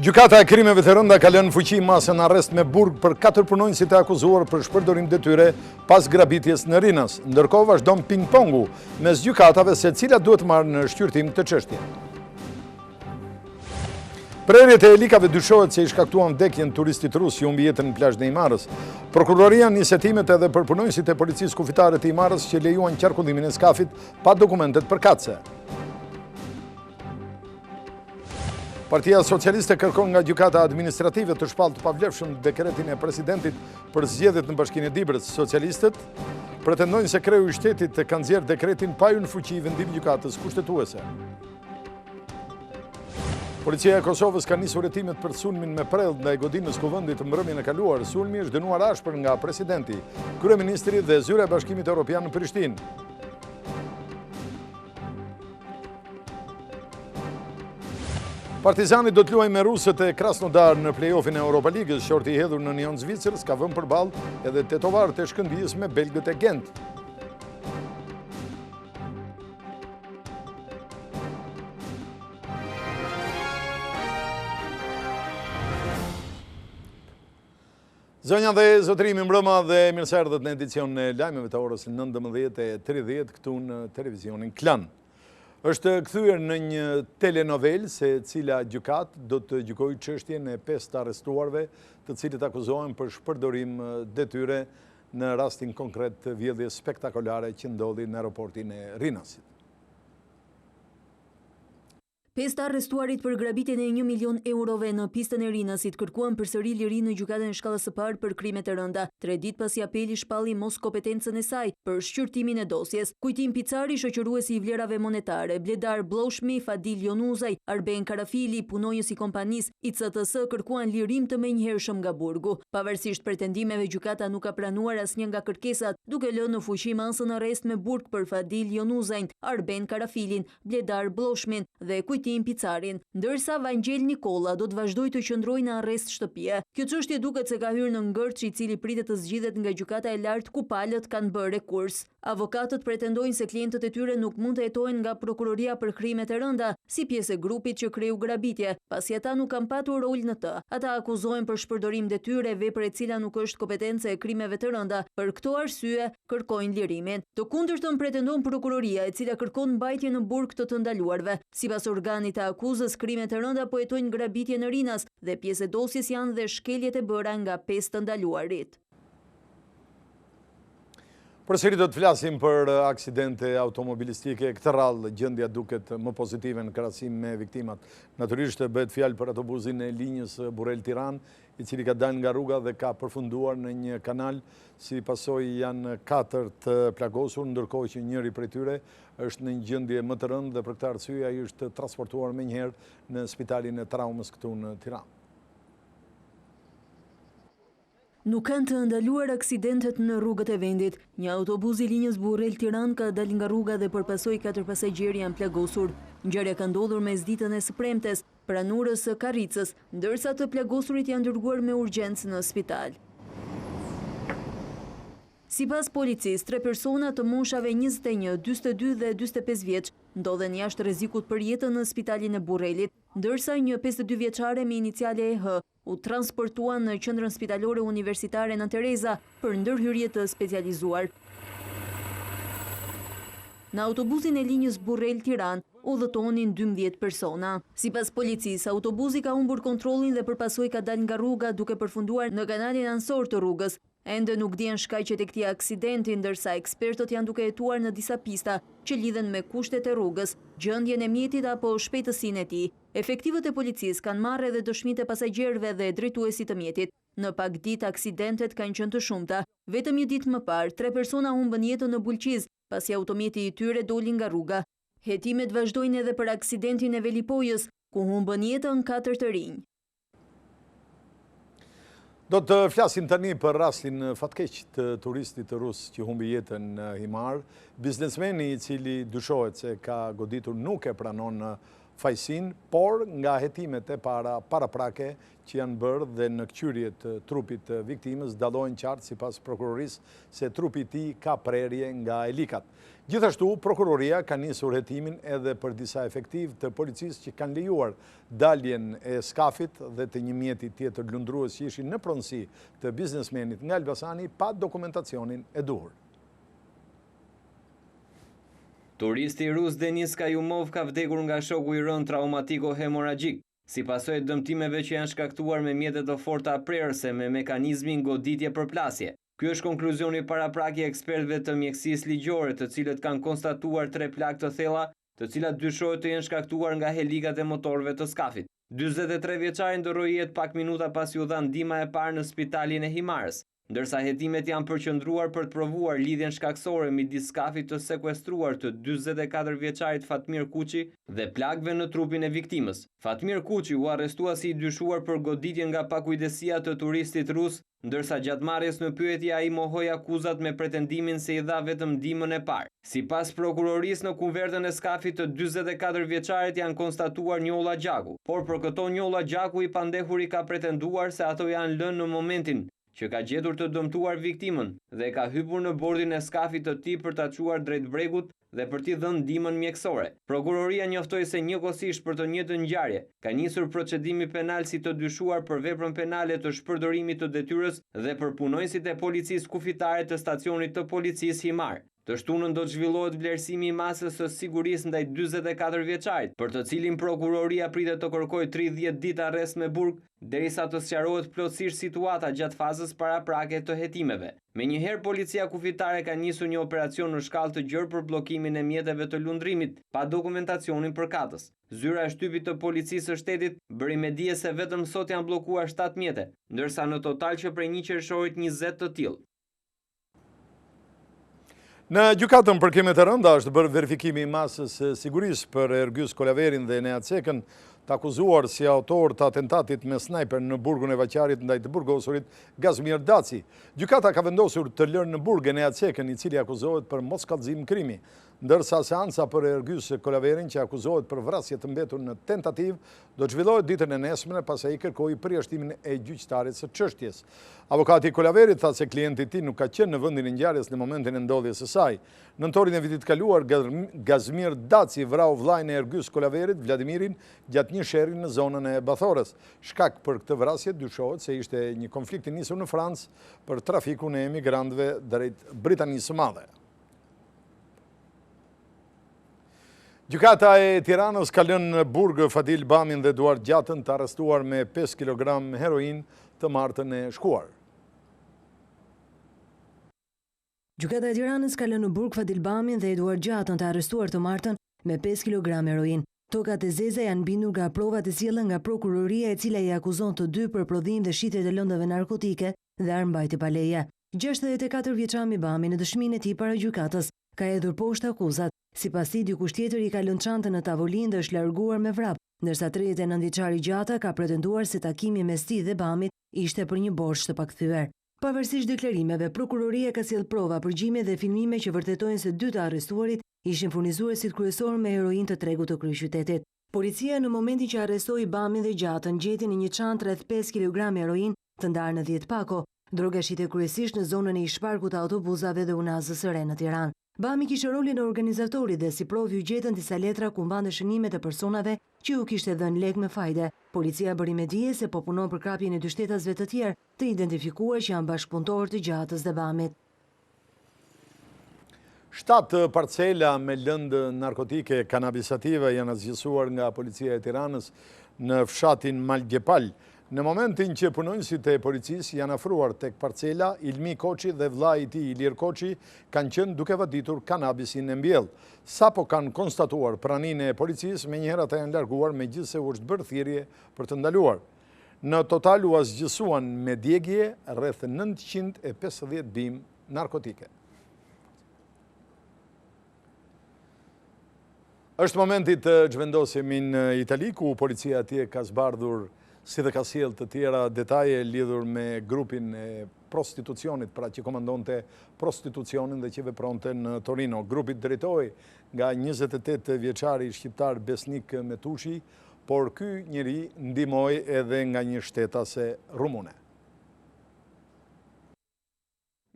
Gjykata e krimeve të rënda ka lënë fuqi masën arrest me burg për 4 punonjësit e akuzuar për shpërdorim detyre pas grabitjes në Rinas. Ndërkohë vazhdon ping-pongu mes gjykatave se cilat duhet marrë në shqyrtim të çështje. Prerjet e helikave dyshohet se i shkaktuan vdekjen turistit rus që humbi jetën në plazhin e Imarës. Prokuroria nis hetimet edhe për punonjësit e policisë kufitare të Imarës që lejuan qarkullimin e skafit pa dokumentet përkatëse. Partia Socialiste kërkon nga gjykata administrative të shpallë të pavlefshëm dekretin e presidentit për zgjedhjet në Bashkinë e Dibrës. Socialistët pretendojnë se kreu i shtetit ka nxjerrë dekretin pa hyrë në fuqi vendim gjykatës kushtetuese. Policia e Kosovës ka nisur hetimet për sulmin me prellë ndaj godinës kuvendit mbrëmjen e kaluar. Sulmi është dënuar ashpër nga presidenti, kryeministri dhe zyra e Bashkimit Evropian në Prishtinë. Partizani do të luajë me rusët e Krasnodar në play-offin e Europa Ligës. Shorti i hedhur në Union Zvicër ka vënë përballë edhe tetovarët e Shkëndijës me belgët e Gent. Zonja dhe zotrimi mbrëma dhe mirëseardhët në edicionin e lajmeve të orës 19:30 këtu në televizionin Klan. Është kthyer në një telenovel se cila gjykat do të gjykojë çështjen e 5 arrestuarve, të cilët akuzohen për shpërdorim detyre në rastin konkret të vjedhjes spektakolare që ndodhi në aeroportin e Rinasit. 5 arrestuarit për grabitjen e 1 milion eurove në pistën e Rinasit kërkuan përsëri liri në gjykatën e shkallës së parë për krime të rënda, 3 ditë pasi apeli shpalli mos kompetencën e saj për shqyrtimin e dosjes. Kujtim Picari, shoqëruesi i vlerave monetare, Bledar Bloshmi, Fadil Jonuzaj, Arben Karafili, punonjës i kompanisë ICTS kërkuan lirim të menjëhershëm nga burgu. Pavarësisht pretendimeve, gjykata nuk ka pranuar asnjë nga kërkesat, duke lënë në fuqi masën arrest me burg për Fadil Jonuzajn, Arben Karafilin, Bledar Bloshmin dhe Picarin, ndërsa Vangjel Nikola do të vazhdojë të qëndrojë në arrest shtëpie. Kjo çështje duket se ka hyrë në ngërç i cili pritet të zgjidhet nga gjykata e lartë ku palët kanë bërë rekurs. Avokatët pretendojnë se klientët e tyre nuk mund të hetojnë nga prokuroria për krime të rënda si pjesë e grupit që kreu grabitje, pasi ata nuk kanë patur rol në të. Ata akuzohen për shpërdorim detyre, vepër e cila nuk është kompetence e krimeve të rënda. Për këto arsye kërkojnë lirimin. Të kundërtën pretendon prokuroria, e cila kërkon mbajtje në burg të ndaluarve. Sipas organit të akuzës, krimet e rënda po hetojnë grabitje në Rinas dhe pjesë e dosjes janë dhe shkeljet e bëra nga 5 të ndaluarit. Përsëri do të flasim për aksidente automobilistike. Këtë radhë gjendja duket më pozitive në krahasim me viktimat. Natyrisht bëhet fjalë për autobusin e linjës Burrel-Tiranë, i cili ka dalë nga rruga dhe ka përfunduar në një kanal. Si pasojë janë 4 të plagosur, ndërkohë që njëri prej tyre është në një gjendje më të rëndë dhe për këtë arsye ai është transportuar menjëherë në spitalin e traumës këtu në Tiranë. Nuk kanë të ndaluar aksidentet në rrugët e vendit. Një autobus i linjës Burrel-Tiranë ka dalë nga rruga dhe përpasoi 4 pasagjerë janë plagosur. Ngjarja ka ndodhur mesditën e së premtes, pranurës së Karricës, ndërsa të plagosurit janë dërguar me urgjencë në spital. Sipas policisë, 3 persona të moshave 21, 42 dhe 45 vjeç ndodhen jashtë rrezikut për jetën në spitalin e Burrelit, ndërsa një 52 vjeçare me iniciale EH u transportuan në qendrën spitalore universitare Nën Tereza për ndërhyrje të specializuar. Në autobusin e linjës Burrel-Tiranë udhëtonin 12 persona. Sipas policisë, autobusi ka humbur kontrollin dhe përpasoj ka dalë nga rruga duke përfunduar në kanalin ansor të rrugës. Ende nuk dihen shkaqet e këtij aksidenti, ndërsa ekspertët janë duke hetuar në disa pista që lidhen me kushtet e rrugës, gjendjen e mjetit apo shpejtësinë e tij. Efektivët e policisë kanë marrë edhe dëshmitë e pasagjerëve dhe drejtuesit të mjetit. Në pak ditë aksidentet kanë qenë të shumta. Vetëm një ditë më parë, 3 persona humbën jetën në Bulqiz, pasi automjeti i tyre doli nga rruga. Hetimet vazhdojnë edhe për aksidentin e Velipojës, ku humbën jetën 4 të rinj. Do të flasim tani për rastin fatkeq të turistit rus që humbi jetën në Himar. Biznesmeni i cili dyshohet se ka goditur nuk e pranon fajsin, por nga hetimet e paraprake që janë bërë dhe në këqyrjet trupit të viktimës, dalojnë qartë si pas prokurorisë se trupi ti ka prerje nga elikat. Gjithashtu, prokuroria ka nisur hetimin edhe për disa efektiv të policisë që kanë lejuar daljen e skafit dhe të një mjeti tjetër lundrues që ishin në pronësi të biznesmenit nga Elbasani pa dokumentacionin e duhur. Turisti rus Denis Kayumov ka vdekur nga shoku i rënd traumatiko-hemoragjik, si pasojë të dëmtimeve që janë shkaktuar me mjete të forta prerëse me mekanizmin goditje për plasje. Ky është konkluzioni paraprakje ekspertëve të mjekësisë ligjore, të cilët kanë konstatuar 3 plagë të thella, të cilat dyshohet të jenë shkaktuar nga helikat e motorëve të skafit. 43 vjeçari ndorroi jetë pak minuta pasi u dha ndihma e parë në spitalin e Himarës, ndërsa hetimet janë përqendruar për të provuar lidhjen shkaksore midis skafit të sekuestruar të 44 vjeçarit Fatmir Kuçi dhe plagëve në trupin e viktimës. Fatmir Kuçi u arrestua si i dyshuar për goditjen nga pakujdesia të turistit rus, ndërsa gjatë marrjes në pyetje ai mohoi akuzat me pretendimin se i dha vetëm ndihmën e parë. Sipas prokurorisë, në kuvertën e skafit të 44 vjeçarit janë konstatuar njolla gjaku, por për këto njolla gjaku i pandehuri ka pretenduar se ato janë lënë në momentin që ka gjetur të dëmtuar viktimën dhe ka hyrë në bordin e skafit të tij për ta çuar drejt bregut dhe për t'i dhënë ndihmën mjekësore. Prokuroria njoftoi se njëkohësisht për të njëjtën ngjarje ka nisur procedimi penal si të dyshuar për veprën penale të shpërdorimit të detyrës dhe për punonjësit e policisë kufitare të stacionit të policisë Himar. Të shtunën do të zhvillohet vlerësimi i masës së sigurisë ndaj 44 vjeçarit, për të cilin prokuroria pritet të kërkojë 30 ditë arrest me burg, derisa të sqarohet plotësisht situata gjatë fazës paraprake të hetimeve. Menjëherë policia kufitare ka nisur një operacion në shkallë të gjerë për bllokimin e mjeteve të lundrimit, pa dokumentacionin përkatës. Zyra e shtypit të policisë së shtetit bëri me dije se vetëm sot janë bllokuar 7 mjete, ndërsa në total që prej 1 qershorit 20 të tillë. Në gjykatën për keme të rënda është bërë verifikimi i masës sigurisë për Ergjys Kolaverin dhe Neat Sekën, të akuzuar si autor të atentatit me snajper në burgun e Vaqarit ndaj të burgosurit Gazmir Daci. Gjykata ka vendosur të lërë në burg Neat Sekën, i cili akuzohet për mos kallëzim krimi, ndërsa seanca për Ergjys Kolaverin që akuzohet për vrasje të mbetur në tentativë do të zhvillohet ditën e nesme pas ai kërkoi përjashtimin e gjyqtarit së çështjes. Avokati i Kolaverit tha se klienti i tij nuk ka qenë në vendin e ngjarjes në momentin e ndodhjes së saj. Nëntorin e vitit kaluar, Gazmir Daci vrau vllajën e Ergjys Kolaverit, Vladimirin, gjatë një sherri në zonën e Bathorës. Shkak për këtë vrasje dyshohet se ishte një konflikt i nisur në Francë për trafikun e emigrantëve drejt Britanisë së Madhe. Gjykata e Tiranës ka lënë në burg Fadil Bamin dhe Eduard Gjatën të arrestuar me 5 kg heroin të martën e shkuar. Gjykata e Tiranës ka lënë në burg Fadil Bamin dhe Eduard Gjatën të arrestuar të martën me 5 kg heroin. Tokat e zeza janë bindur nga provat e sjellën nga prokuroria, e cila i akuzon të dy për prodhim dhe shitje të lëndëve narkotike dhe armbajtje pa leje. 64 vjeçari Bami në dëshminë e tij para gjykatës ka hedhur poshtë akuzat. Sipas tij, dikush tjetër i ka lënë çantën në tavolinë dhe është larguar me vrap, ndërsa 39 vjeçari Gjata ka pretenduar se takimi mes tij dhe Bamit ishte për një borxh të pakthyer. Pavarësisht deklarimeve, prokuroria ka sjellë prova, përgjigje dhe filmime që vërtetojnë se dy të arrestuarit ishin furnizuesit kryesor me heroin të tregut të kryeqytetit. Policia në momentin që arrestoi Bamin dhe Gjatën gjeti në një çantë rreth 5 kg heroin të ndarë në 10 pako. Droga shitet kryesisht në zonën e ishparkut të autobusave dhe Unazës së Re në Tiranë. Bami kishte rolin e organizatorit dhe si provë u gjetën disa letra ku mbante shënimet e personave që u kishte dhënë lek me fajde. Policia bëri me dije se po punon për krapjen e dy shtetasve të tjerë të identifikuar që janë bashkëpunëtorë të Gjatës dhe Bamit. 7 parcela me lëndë narkotike kanabisative janë zgjësuar nga policia e Tiranës në fshatin Malgjepal. Në momentin që punonjësit e policisë janë afruar tek parcela, Ilmi Koçi dhe vllai i tij Ilir Koçi kanë qenë duke vaditur kanabisin e mbjellë. Sapo kanë konstatuar praninë e policisë, menjëherë ata janë larguar megjithëse u është bërë thirrje për të ndaluar. Në total u zgjësuan me djegje rreth 950 bimë narkotike. Është momenti të zhvendosemi në Itali, ku policia atje ka zbardhur si dhe ka sjellë të tjera detaje lidhur me grupin e prostitucionit, pra që komandonte prostitucionin dhe që vepronte në Torino. Grupi drejtohej nga 28 vjeçari shqiptar Besnik Metushi, por ky njeri ndihmoi edhe nga një shtetase rumune.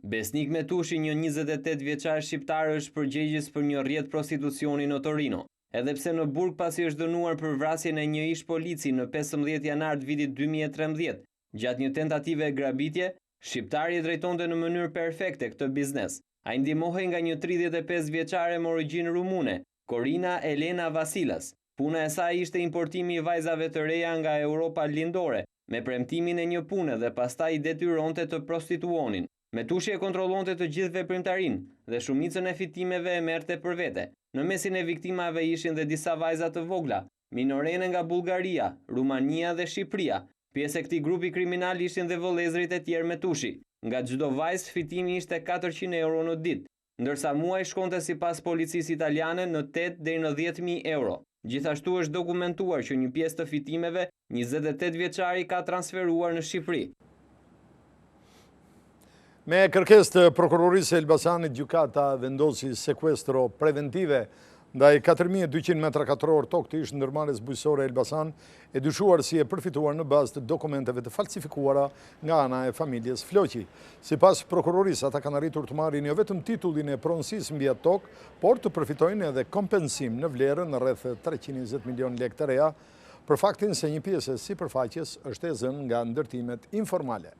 Besnik Metushi, një 28 vjeçar shqiptar, është përgjegjës për një rrjet prostitucioni në Torino. Edhe pse në burg pasi është dënuar për vrasjen e një ish polici në 15 janar të vitit 2013, gjatë një tentative e grabitje, shqiptari drejtonte në mënyrë perfekte këtë biznes. Ai ndihmohej nga një 35 vjeçare me origjinë rumune, Korina Elena Vasilas. Puna e saj ishte importimi i vajzave të reja nga Europa lindore, me premtimin e një pune dhe pastaj i detyronte të prostituonin. Metushi e kontrollonte të gjithë veprimtarinë dhe shumicën e fitimeve e merrte për vete. Në mesin e viktimave ishin dhe disa vajza të vogla, minorene nga Bullgaria, Rumania dhe Shqipëria. Pjesë e këtij grupi kriminal ishin dhe vëllezërit e tjerë Metushi. Nga çdo vajzë fitimi ishte 400 euro në ditë, ndërsa muaj shkonte sipas policisë italiane në 8 deri në 10.000 euro. Gjithashtu është dokumentuar që një pjesë të fitimeve 28 vjeçari ka transferuar në Shqipëri. Me kërkesë të prokurorisë e Elbasanit, gjykata vendosi sekuestro preventive ndaj 4.200 metra katror tokë të ish ndërmarrjes bujqësore Elbasan, e dyshuar si e përfituar në bazë të dokumenteve të falsifikuara nga ana e familjes Floqi. Sipas prokurorisë, ata kanë arritur të marrin jo vetëm titullin e pronësisë mbi atë tokë, por të përfitojnë edhe kompensim në vlerën në rreth 320 milion lekë të reja, për faktin se një pjesë e sipërfaqes është e zënë nga ndërtimet informale.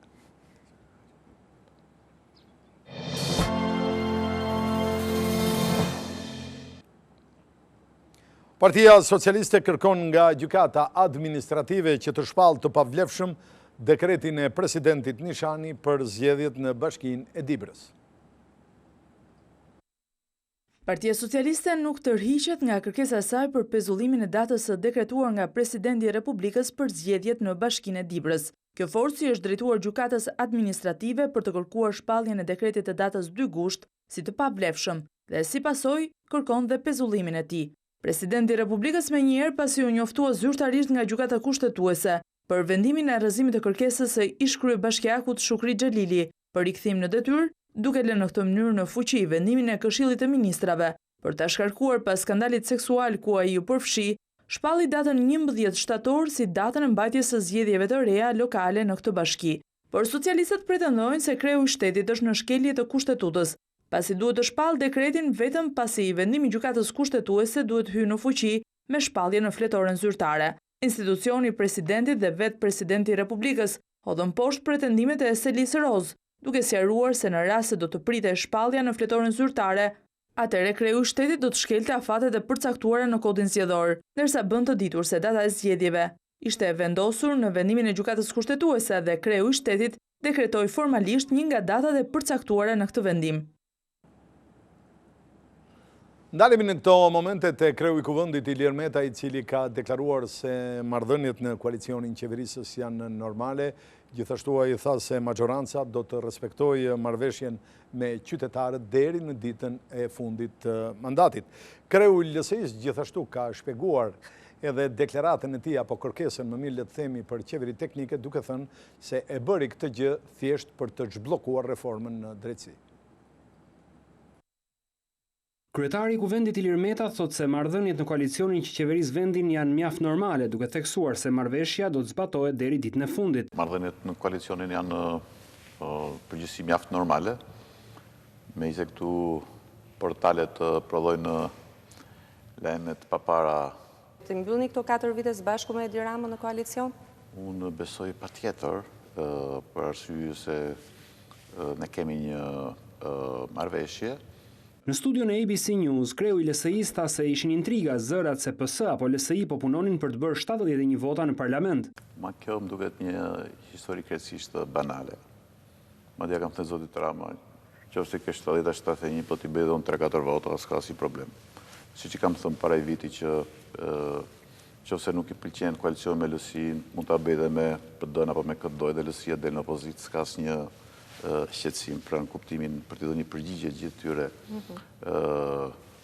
Partia Socialiste kërkon nga gjykata administrative që të shpallë të pavlefshëm dekretin e presidentit Nishani për zgjedhjet në Bashkinë e Dibrës. Partia Socialiste nuk tërhiqet nga kërkesa e saj për pezullimin e datës së dekretuar nga Presidenti i Republikës për zgjedhjet në Bashkinë e Dibrës. Kjo forcë është drejtuar gjykatës administrative për të kërkuar shpalljen e dekretit të datës 2 gusht si të pavlefshëm dhe si pasojë kërkon dhe pezullimin e tij. Presidenti i Republikës menjëherë pasi u njoftua zyrtarisht nga gjykata kushtetuese për vendimin e rrëzimit të kërkesës së ish kryebashkiakut Shukri Xhelili për rikthim në detyrë, duke lënë në këtë mënyrë në fuqi vendimin e Këshillit të Ministrave për ta shkarkuar pas skandalit seksual ku ai u përfshi, shpalli datën 11 shtator si datën e mbajtjes së zgjedhjeve të reja lokale në këtë bashki. Por socialistët pretendojnë se kreu i shtetit është në shkelje të kushtetutës, pasi duhet të shpallë dekretin vetëm pasi vendimi i gjykatës kushtetuese duhet hyjë në fuqi me shpallje në fletoren zyrtare. Institucioni i presidentit dhe vetë presidenti i Republikës hodhën poshtë pretendimet e Selisë Roz, duke sqaruar se në rast se do të pritej shpallja në fletoren zyrtare, atëherë kreu i shtetit do të shkelte afatet e përcaktuara në kodin zgjedhor, ndërsa bën të ditur se data e zgjedhjeve ishte e vendosur në vendimin e gjykatës kushtetuese dhe kreu i shtetit dekretoi formalisht një nga datat e përcaktuara në këtë vendim. Ndalemi në këto momente të kreu i kuvendit Ilir Meta, i cili ka deklaruar se marrëdhëniet në koalicionin qeverisës janë normale. Gjithashtu ai tha se majoranca do të respektojë marrëveshjen me qytetarët deri në ditën e fundit të mandatit. Kreu i LSI-s gjithashtu ka shpjeguar edhe deklaratën e tij apo kërkesën, më mirë le të themi, për qeveri teknike, duke thënë se e bëri këtë gjë thjesht për të zhbllokuar reformën në drejtësi. Kryetari i Kuvendit Ilir Meta thot se marrëdhëniet në koalicionin që qeveris vendin janë mjaft normale, duke theksuar se marrëveshja do të zbatohet deri ditën e fundit. Marrëdhëniet në koalicionin janë përgjithësi mjaft normale, me ishte këtu portalet prodhojnë lajmet papara. Të mbyllni këto 4 vite së bashku me Edi Ramën në koalicion? Unë besoj patjetër, për arsye se ne kemi një marrëveshje. Në studion e ABC News, kreu i LSI-s tha se ishin intriga zërat se PS apo LSI po punonin për të bërë 71 vota në parlament. Ma kjo më duket një histori krejtësisht banale. Madje kam thënë zotit Rama, qoftë ke 70-71 po t'i bëj dhe unë 3-4 vota, s'ka si problem. Siç i kam thënë para i viti që qoftë nuk i pëlqen koalicion me LSI-n, mund ta bëj dhe me PD-n apo me KD dhe LSI-ja del në opozitë, s'ka asnjë shqetësim, pra në kuptimin për të dhënë një përgjigje gjithë tyre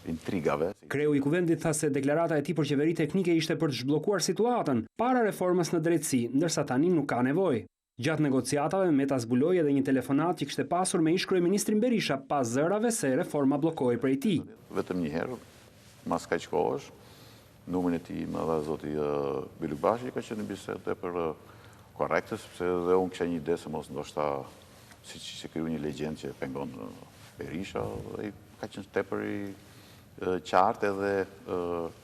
intrigave. Kreu i kuvendit tha se deklarata e tij për qeveri teknike ishte për të zhbllokuar situatën para reformës në drejtësi, ndërsa tani nuk ka nevojë. Gjatë negociatave, Meta zbuloi edhe një telefonat që kishte pasur me ish kryeministrin Berisha pas zërave se reforma bllokoi prej tij. Vetëm një herë, mas kaq kohësh, numrin e tij më dha zoti Bylluk Bashi, ka qenë një bisedë për korrekte, sepse edhe unë kisha një ide se mos ndoshta siç ishte kriju një legjend që pengon Berisha, dhe ka qenë tepër i qartë edhe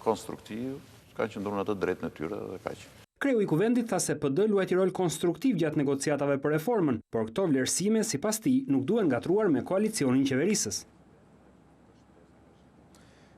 konstruktiv, ka qenë në të drejtën e tyre dhe kaq. Kreu i kuvendit tha se PD luajti rol konstruktiv gjatë negociatave për reformën, por këto vlerësime sipas tij nuk duhen ngatruar me koalicionin qeverisës.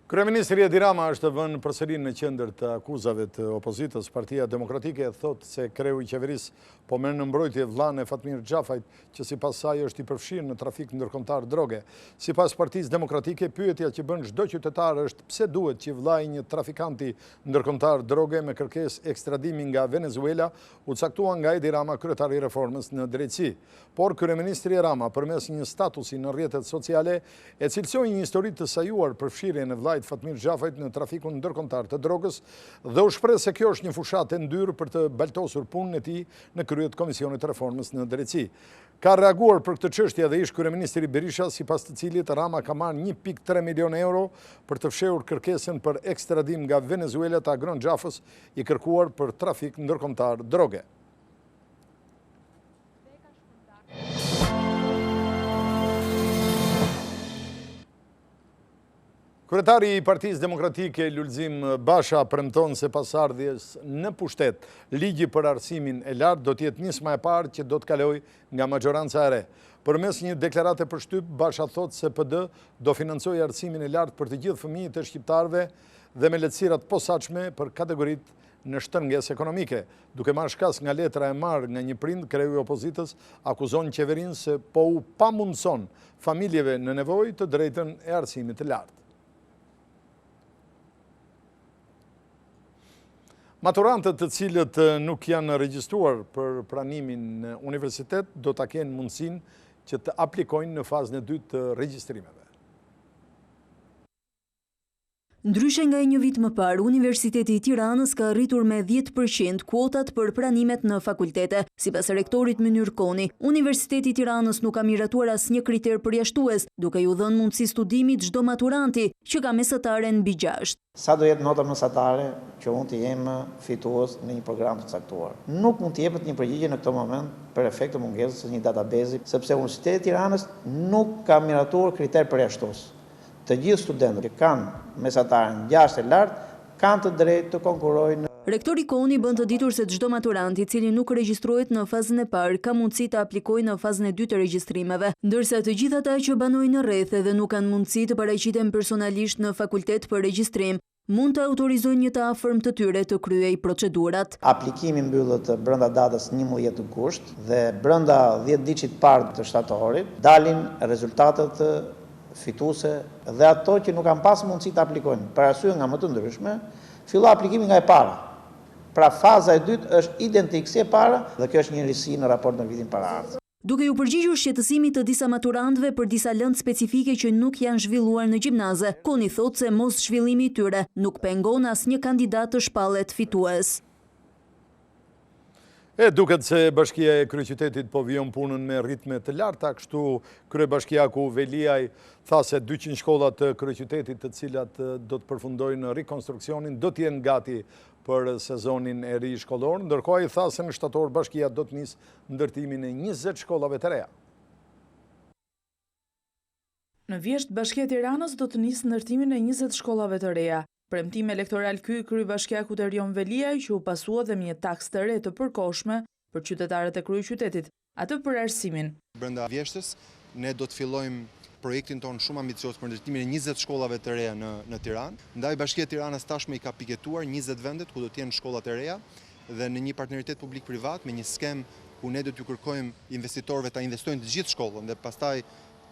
Kryeministri Edi Rama është vënë përsëri në qendër të akuzave të opozitës. Partia Demokratike thot se kreu i qeverisë po merr në mbrojtje vllain e Fatmir Xhafait, që sipas saj është i përfshirë në trafik ndërkombëtar droge. Sipas Partisë Demokratike, pyetja që bën çdo qytetar është pse duhet që vllai një trafikanti ndërkombëtar droge me kërkesë ekstradimi nga Venezuela u caktua nga Edi Rama, kryetari i reformës në drejtësi. Por kryeministri Rama, përmes një statusi në rrjetet sociale, e cilësoi një histori të sajuar për fshirjen e vllait Fatmir Xhafait në trafikun ndërkombëtar të drogës dhe u shpreh se kjo është një fushatë e ndyrë për të baltosur punën e tij në krye të Komisionit të Reformës në drejtësi. Ka reaguar për këtë çështje dhe ish kryeministri Berisha, sipas të cilit Rama ka marrë 1.3 milion euro për të fshehur kërkesën për ekstradim nga Venezuela të Agron Xhafës, i kërkuar për trafik ndërkombëtar droge. Kryetari i Partisë Demokratike Lulzim Basha premton se pas ardhjes në pushtet, ligji për arsimin e lartë do t'jetë nisma e parë që do të kalojë nga majoranca e re. Përmes një deklarate për shtyp, Basha thot se PD do financojë arsimin e lartë për të gjithë fëmijët e shqiptarëve dhe me lehtësirat posaçme për kategoritë në shtrëngesë ekonomike. Duke marrë shkas nga letra e marrë nga një prind, kreu i opozitës akuzon qeverinë se po u pamundson familjeve në nevojë të drejtën e arsimit të lartë. Maturantët të cilët nuk janë regjistruar për pranimin në universitet do ta kenë mundësinë që të aplikojnë në fazën e dytë të regjistrimeve. Ndryshe nga një vit më parë, Universiteti i Tiranës ka arritur me 10% kuotat për pranimet në fakultete. Sipas rektorit Mynir Koni, Universiteti i Tiranës nuk ka miratuar asnjë kriter përjashtues, duke ju dhënë mundësi studimi çdo maturanti që ka mesatare mbi 6. Sa do jetë nota mesatare që unë të jem fitues në një program të caktuar. Nuk mund të jepet një përgjigje në këtë moment për efekt të mungesës së një databezi, sepse Universiteti i Tiranës nuk ka miratuar kriter përjashtues. Të gjithë studentët që kanë mesataren 6 e lartë kanë të drejtë të konkurrojnë. Rektori Koni bën të ditur se çdo maturant i cili nuk regjistrohet në fazën e parë ka mundësi të aplikojë në fazën e dytë të regjistrimeve, ndërsa të gjithë ata që banojnë në rreth dhe nuk kanë mundësi të paraqiten personalisht në fakultet për regjistrim, mund të autorizojnë një të afërm të tyre të kryej procedurat. Aplikimi mbyllet brenda datës 11 gusht dhe brenda 10 ditësh parë të shtatorit dalin rezultatet fituese dhe ato që nuk kanë pas mundësi të aplikojnë për arsye nga më të ndryshme, fillon aplikimi nga e para. Pra faza e dytë është identike si e para dhe kjo është një risi në raport me vitin paraardhës. Duke ju përgjigjur shqetësimit të disa maturantëve për disa lëndë specifike që nuk janë zhvilluar në gjimnaze, Koni thotë se mos zhvillimi i tyre nuk pengon asnjë kandidat të shpallet fitues. Duket se Bashkia e Kryeqytetit po vijon punën me ritme të larta, kështu kryebashkiaku Veliaj tha se 200 shkolla të Kryeqytetit të cilat do të përfundojnë rikonstruksionin do të jenë gati për sezonin e ri shkollor, ndërkohë ai tha se në shtator bashkia do të nisë ndërtimin e 20 shkollave të reja. Në Vjesht, Bashkia e Tiranës do të nisë ndërtimin e 20 shkollave të reja. Premtim elektoral ky kryebashkiakut Erion Veliaj që u pasua dhe me një taks të re të përkohshme për qytetarët e kryeqytetit, atë për arsimin. Brenda Vjeshtës ne do të fillojmë projektin tonë shumë ambicios për ndërtimin e 20 shkollave të reja në Tiranë. Ndaj Bashkia e Tiranës tashmë i ka piketuar 20 vendet ku do të jenë shkollat e reja dhe në një partneritet publik-privat me një skem ku ne do t'ju kërkojmë investitorëve ta investojnë të gjithë shkollën dhe pastaj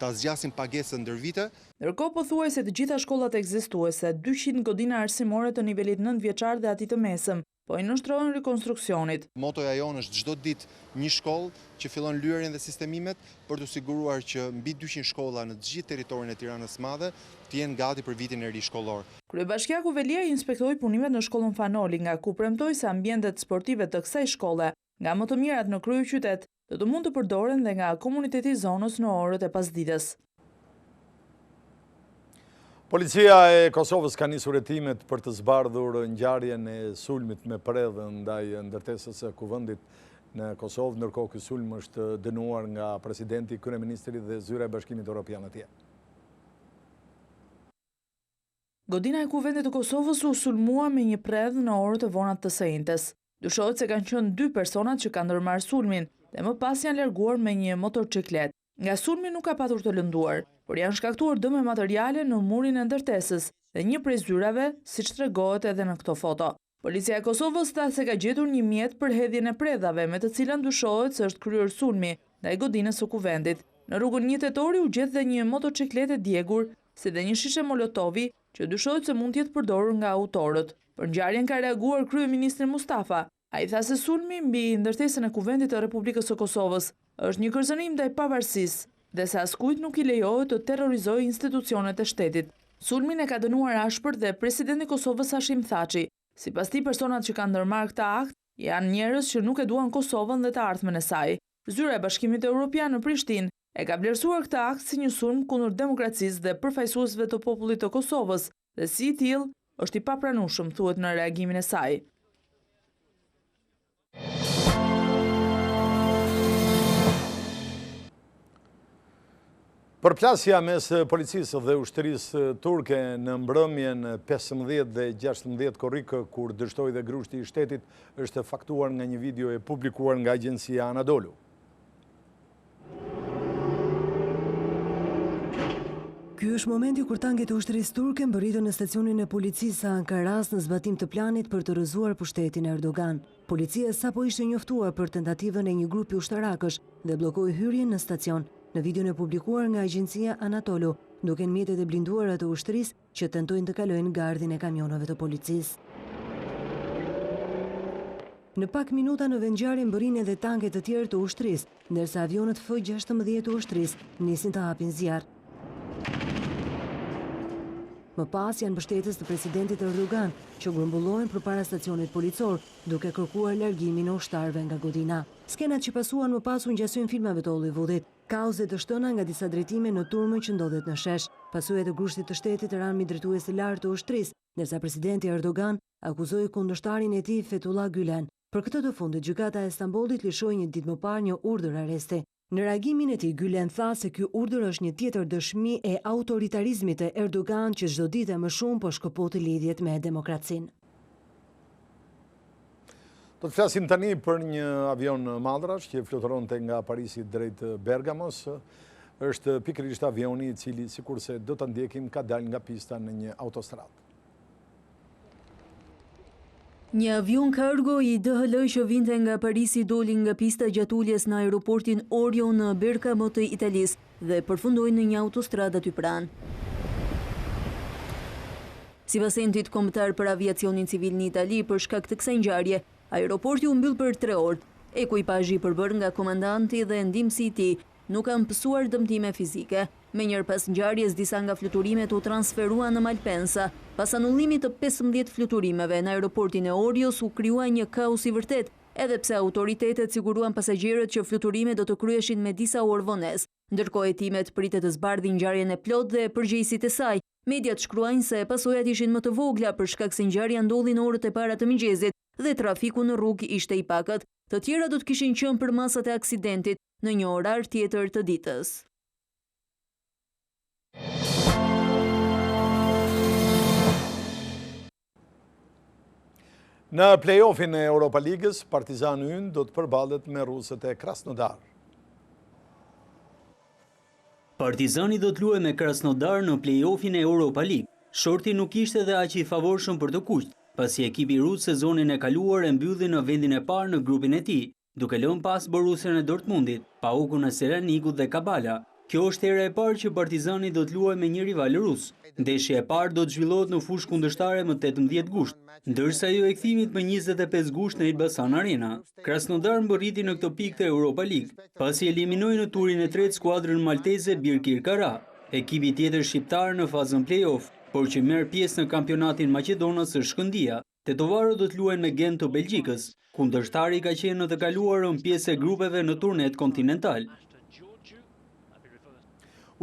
ta zgjasin pagesën ndër vite. Ndërkohë pothuajse të gjitha shkollat ekzistuese, 200 godina arsimore të nivelit 9 vjeçar dhe atij të mesëm, po i nështrojnë rekonstruksionit. Motoja jonë është çdo ditë një shkollë që fillon lyerjen dhe sistemimet për të siguruar që mbi 200 shkolla në të gjithë territorin e Tiranës së Madhe të jenë gati për vitin e ri shkollor. Kryebashkiaku Velia inspektoi punimet në shkollën Fanoli, nga ku premtoi se ambientet sportive të kësaj shkolle, nga më të mirat në kryeqytet, do të mund të përdoren dhe nga komuniteti i zonës në orët e pasdites. Policia e Kosovës ka nisur hetimet për të zbardhur ngjarjen e sulmit me predhë ndaj ndërtesës së kuvendit në Kosovë, ndërkohë ky sulm është dënuar nga presidenti, kryeministri dhe zyra e Bashkimit Evropian atje. Godina e kuvendit të Kosovës u sulmua me një predhë në orët e vonat të sejntes. Dyshohet se kanë qenë 2 personat që kanë ndërmarrë sulmin dhe më pas janë larguar me një motorciklet. Nga sulmi nuk ka patur të lënduar, por janë shkaktuar dëme materiale në murin e ndërtesës dhe një prej zyrave, siç tregohet edhe në këto foto. Policia e Kosovës tha se ka gjetur një mjet për hedhjen e predhave me të cilën dyshohet se është kryer sulmi ndaj godinës së kuvendit. Në rrugën 1 Tetori u gjet dhe një motocikletë djegur, si dhe një shishe molotovi që dyshohet se mund të jetë përdorur nga autorët. Për ngjarjen ka reaguar kryeministri Mustafa. Ai tha se sulmi mbi ndërtesën e kuvendit të Republikës së Kosovës është një kërcënim ndaj pavarësisë dhe se askujt nuk i lejohet të terrorizojë institucionet e shtetit. Sulmin e ka dënuar ashpër dhe presidenti i Kosovës Hashim Thaçi. Sipas tij, personat që kanë ndërmarrë këtë akt janë njerëz që nuk e duan Kosovën dhe të ardhmen e saj. Zyra e Bashkimit Evropian në Prishtinë e ka vlerësuar këtë akt si një sulm kundër demokracisë dhe përfaqësuesve të popullit të Kosovës dhe si i tillë është i papranueshëm, thuhet në reagimin e saj. Përplasja mes policisë dhe ushtrisë turke në mbrëmjen 15 dhe 16 korrik, kur dështoi dhe grushti i shtetit, është faktuar nga një video e publikuar nga agjencia Anadolu. Ky është momenti kur tanket e ushtrisë turke mbërritën në stacionin e policisë së Ankaras në zbatim të planit për të rrëzuar pushtetin Erdogan. Policia sapo ishte njoftuar për tentativën e një grupi ushtarakësh dhe bllokoi hyrjen në stacion. Në videon e publikuar nga agjencia Anatolu, duken mjetet e blinduara të ushtrisë që tentojnë të kalojnë gardhin e kamioneve të policisë. Në pak minuta në vendngjarje mbërrin edhe tanket të tjerë të ushtrisë, ndërsa avionët F-16 të ushtrisë nisin të hapin zjarr. Më pas janë mbështetës të presidentit Erdogan, që grumbullohen përpara stacionit policor, duke kërkuar largimin e ushtarëve nga godina. Skenat që pasuan më pas u ngjasojnë filmave të Hollywoodit. Kauze të shtëna nga disa drejtime në turmën që ndodhet në shesh. Pasojat e grushtit të shtetit ranë mbi drejtues të lartë të ushtrisë, ndërsa presidenti Erdogan akuzoi kundërshtarin e tij Fethullah Gülen. Për këtë të fundit, gjykata e Stambollit lëshoi një ditë më parë një urdhër arresti. Në reagimin e tij, Gülen tha se ky urdhër është një tjetër dëshmi e autoritarizmit të Erdogan që çdo ditë më shumë po shkëputi lidhjet me demokracinë. Do të flasim tani për një avion madrash që fluturonte nga Parisi drejt Bergamos. Është pikërisht avioni i cili, sikurse do ta ndjekim, ka dalë nga pista në një autostradë. Një avion kargo i DHL që vinte nga Parisi doli nga pista gjatë uljes në aeroportin Orio në Bergamo të Italisë dhe përfundoi në një autostradë aty pranë. Sipas entit kombëtar për aviacionin civil në Itali, për shkak të kësaj ngjarje, aeroporti u mbyll për 3 orë. Ekuipazhi i përbërë nga komandanti dhe ndihmësi i tij nuk kanë pësuar dëmtime fizike. Menjëherë pas ngjarjes, disa nga fluturimet u transferuan në Malpensa. Pas anullimit të 15 fluturimeve në aeroportin e Orios u krijua një kaos i vërtet, edhe pse autoritetet siguruan pasagjerët që fluturimet do të kryeshin me disa orë vonesë. Ndërkohë hetimet pritet të zbardhin ngjarjen e plot dhe përgjegjësitë e saj. Mediat shkruajnë se pasojat ishin më të vogla për shkak se ngjarja ndodhi në orët e para të mëngjesit dhe trafiku në rrugë ishte i pakët. Të tjera do të kishin qenë për masat e aksidentit në një orar tjetër të ditës. Në play-offin e Europa Ligës, Partizan Ynë do të përballet me rusët e Krasnodar. Partizani do të luajë me Krasnodar në play-offin e Europa League. Shorti nuk ishte dhe aq i favorshëm për të kuqt, pasi ekipi rus sezonin e kaluar e mbylli në vendin e parë në grupin e tij, duke lënë pas Borussian e Dortmundit, PAOK-un e Seranikut dhe Kabala. Kjo është hera e parë që Partizani do të luajë me një rival rus. Ndeshja e parë do të zhvillohet në fushë kundërshtare më 18 gusht, ndërsa jo e kthimit më 25 gusht në Elbasan Arena. Krasnodar mbërriti në këtë pikë të Europa League, pasi eliminoi në turin e tretë skuadrën malteze Birkir Kara, ekipi tjetër shqiptar në fazën play-off, por që merr pjesë në kampionatin Maqedonas së Shkëndija. Tetovarët do të luajnë me Gent të Belgjikës. Kundërshtari ka qenë në të kaluarën pjesë e grupeve në turnet kontinental.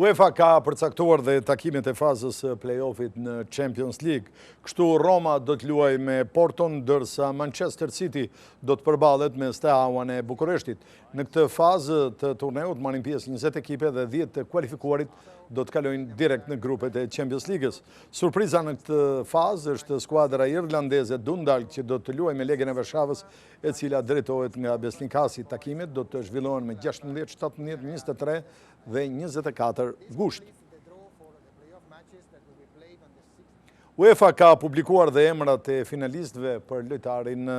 UEFA ka përcaktuar dhe takimet e fazës play-offit në Champions League. Kështu Roma do të luaj me Porton, ndërsa Manchester City do të përballet me Steaua e Bukureshtit. Në këtë fazë të turneut marrin pjesë 20 ekipe dhe 10 të kualifikuarit do të kalojnë direkt në grupet e Champions League-s. Surpriza në këtë fazë është skuadra irlandeze Dundalk që do të luajë me Legën e Varshavës, e cila drejtohet nga Besnikasi. Takimet do të zhvillohen me 16, 17, 23 dhe 24 gusht. UEFA ka publikuar dhe emrat e finalistëve për lojtarin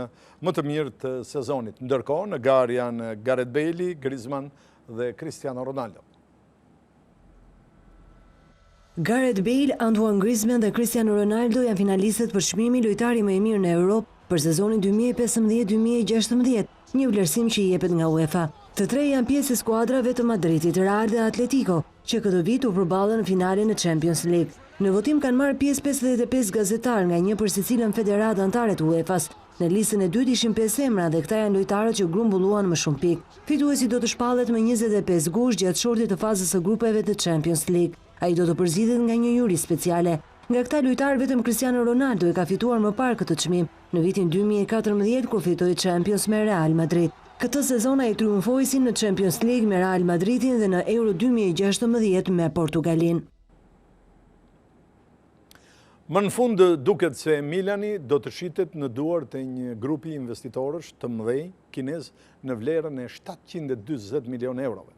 më të mirë të sezonit. Ndërkohë, në garë janë Gareth Bale, Griezmann dhe Cristiano Ronaldo. Gareth Bale, Antoine Griezmann dhe Cristiano Ronaldo janë finalistët për çmimin lojtari më i mirë në Europë për sezonin 2015-2016, një vlerësim që i jepet nga UEFA. Të tre janë pjesë e skuadrave të Madridit, Real dhe Atletico, që këtë vit u përballën në finalen e Champions League. Në votim kanë marrë pjesë 55 gazetarë nga një për secilën federatë antare të UEFA-s. Në listën e dytë ishin 5 emra dhe këta janë lojtarët që grumbulluan më shumë pikë. Fituesi do të shpallet me 25 gusht gjatë shortit të fazës së grupeve të Champions League. Ai do të përzidhet nga një juri speciale. Nga këta lojtarë vetëm Cristiano Ronaldo e ka fituar më parë këtë çmim, në vitin 2014 kur fitoi Champions me Real Madrid. Këtë sezon ai triumfoi si në Champions League me Real Madridin dhe në Euro 2016 me Portugalin. Më në fund duket se Milani do të shitet në duart e një grupi investitorësh të mëdhej kinez në vlerën e 740 milion eurove.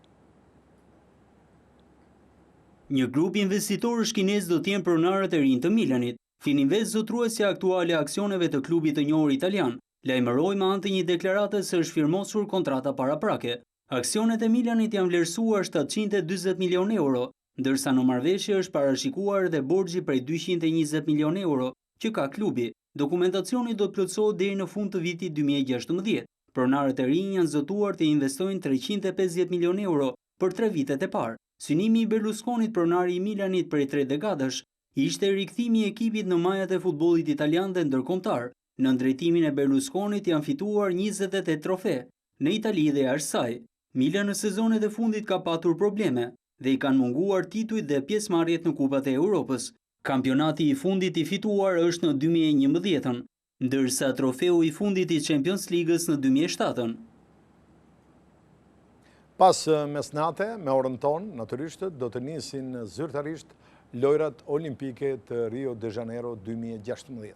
Një grup investitorësh kinez do të jenë pronarët e rinj të Milanit. Fininvest, zotruesja aktuale e aksioneve të klubit të njohur italian, lajmëroi me anë të një deklarate se është firmosur kontrata paraprake. Aksionet e Milanit janë vlerësuar 740 milion euro, ndërsa në marrëveshje është parashikuar dhe borxhi prej 220 milion euro që ka klubi. Dokumentacioni do të plotësohet deri në fund të vitit 2016. Pronarët e rinj janë zotuar të investojnë 350 milion euro për 3 vitet e parë. Synimi i Berlusconit, pronari i Milanit prej 3 dekadash, ishte rikthimi i ekipit në majat e futbollit italian dhe ndërkombëtar. Në drejtimin e Berlusconit janë fituar 28 trofe në Itali dhe jashtë saj. Milan në sezonet e fundit ka patur probleme dhe i kanë munguar titujt dhe pjesëmarrjet në Kupat e Europës. Kampionati i fundit i fituar është në 2011, ndërsa trofeu i fundit i Champions League-s në 2007. Pas mesnate, me orën tonë, natyrisht do të nisin zyrtarisht lojrat olimpike të Rio de Janeiro 2016.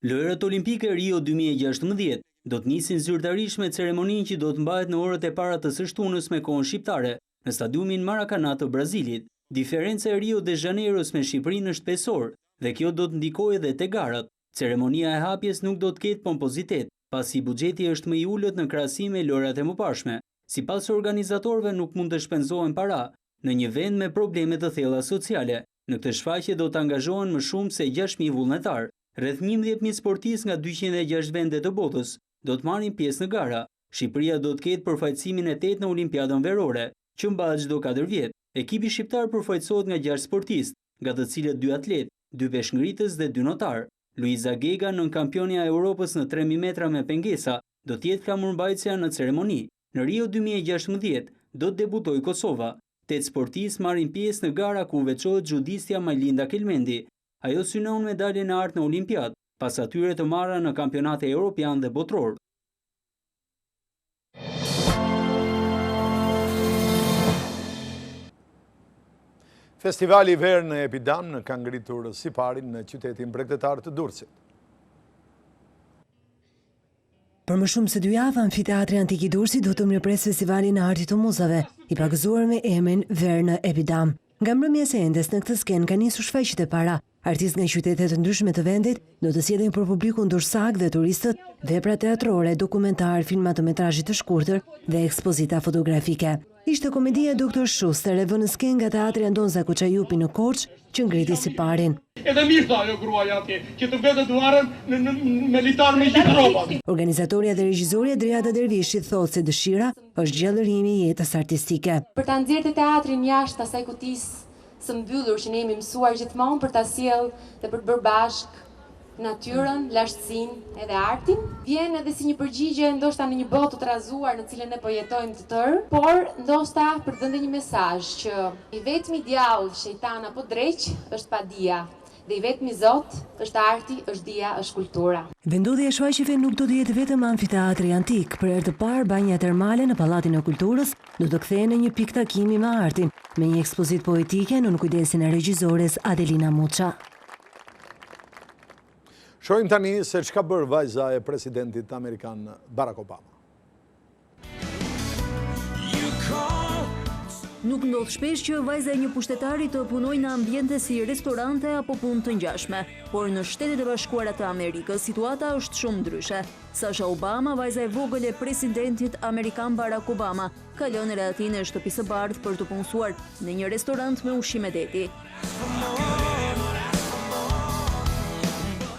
Lojrat olimpike Rio 2016 do të nisin zyrtarisht me ceremoninë që do të mbahet në orët e para të së shtunës me kohën shqiptare në stadiumin Maracanã të Brazilit. Diferenca e Rio de Janeiros me Shqipërinë është 5 orë dhe kjo do të ndikojë edhe te garat. Ceremonia e hapjes nuk do të ketë pompozitet, pasi buxheti është më i ulët në krahasim me lojrat e mëparshme. Sipas organizatorëve nuk mund të shpenzohen para në një vend me probleme të thella sociale. Në këtë shfaqje do të angazhohen më shumë se 6.000 vullnetar. Rreth 11.000 sportistë nga 206 vende të botës do të marrin pjesë në gara. Shqipëria do të ketë përfaqësimin e 8 në Olimpiadën Verore, që mbahet çdo 4 vjet. Ekipi shqiptar përfaqësohet nga 6 sportistë, nga të cilët 2 atletë, 2 peshngritës dhe 2 notar. Luiza Gega, nën kampionja e Europës në 3000 metra me pengesa, do të jetë flamurbajtësja në ceremoni. Në Rio 2016 do të debutojë Kosova. 8 sportistë marrin pjesë në gara ku veçohet judistja Majlinda Kelmendi. Ajo synon medaljen e artë në Olimpiadë, pas atyre të marra në kampionate europian dhe botror. Festivali i verë në Epidam ka ngritur siparin në qytetin bregdetar të Durrësit. Për më shumë se 2 javë, Amfiteatri Antik i Durrësit do të mirëpres festivalin e artit të muzave, i plagëzuar me emrin Verë në Epidam. Nga mbrëmjes e endes në këtë skenë ka nisur shfaqjet e para. Artistë nga qytetet të ndryshme të vendit do të sjellin për publikun ndërsak dhe turistët vepra teatrore, dokumentar, filma të metrazhit të shkurtër dhe ekspozita fotografike. Ishte komedia Dr. Schuster e vënë në skenë nga teatri Andon Zakoçajupi në Korçë që ngriti si parin. Edhe mirë tha ajo gruaja atje, që të mbetet duarën me litar me gjithë rrobat. Organizatorja dhe regjisorja Driada Dervishi thotë se dëshira është gjallërimi i jetës artistike. Për ta nxjerrë teatrin jashtë asaj kutisë së mbyllur që ne jemi mësuar gjithmonë për ta sjellë dhe për të bërë bashk natyrën, lashtësinë edhe artin, vjen edhe si një përgjigje ndoshta në një botë të trazuar në cilën ne po jetojmë të tërë, por ndoshta për të dhënë një mesazh që i vetmi djallë, shejtan apo dreq është padia. Dhe i vetmi Zot është arti, është dia, është kultura. Vendodhja e Shfaqjeve nuk do të jetë vetëm amfiteatri antik. Për herë të parë, banja termale në Pallatin e Kulturës do të kthehen në një pikë takimi me artin, me një ekspozitë poetike në kujdesin e regjizores Adelina Muça. Shohim tani se çka bërë vajza e presidentit amerikan Barack Obama. Nuk ndodh shpesh që vajza e një pushtetari të punojë në ambiente si restorante apo punë të ngjashme, por në Shtetet e Bashkuara të Amerikës situata është shumë ndryshe. Sasha Obama, vajza e vogël e presidentit amerikan Barack Obama, ka lënë rehatin e shtëpisë së bardhë për të punësuar në një restorant me ushqim e deti.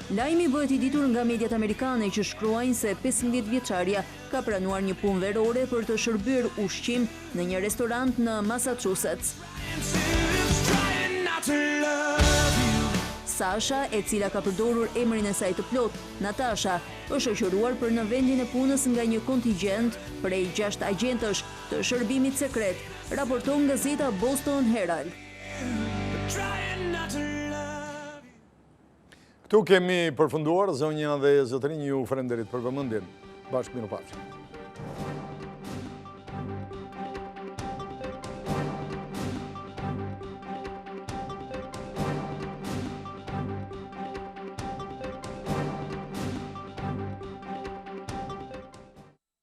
Lajmi bëhet i ditur nga mediat amerikane që shkruajnë se 15 vjeçaria ka pranuar një punë verore për të shërbyer ushqim në një restorant në Massachusetts. Sasha, e cila ka përdorur emrin e saj të plot, Natasha, është shoqëruar për në vendin e punës nga një kontingjent prej 6 agjentësh të shërbimit sekret, raporton gazeta Boston Herald. Këtu kemi përfunduar, zonja dhe zotërinj, ju falenderit për vëmendjen. Bashkë mirupafshim.